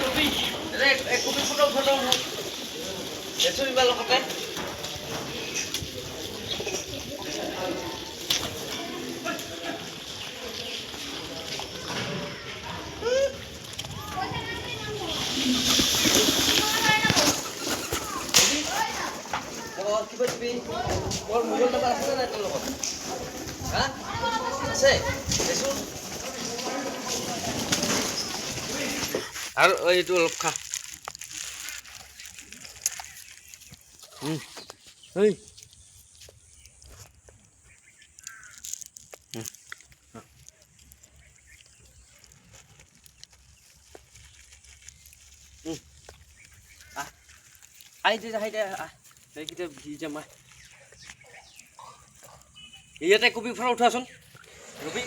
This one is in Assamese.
Ruby, এক কপি ফটো ফটো এসো ইবাল লগতে কিবা কিবি মোৰ মোবাইল নম্বৰ আছে নাই তোৰ লগত হা আছে দেচোন আৰু এইটো অলপ খা এই হাইদে এইকেইটা ভিজা মা ইয়াতে কপি ফটো উঠাচোন ৰবি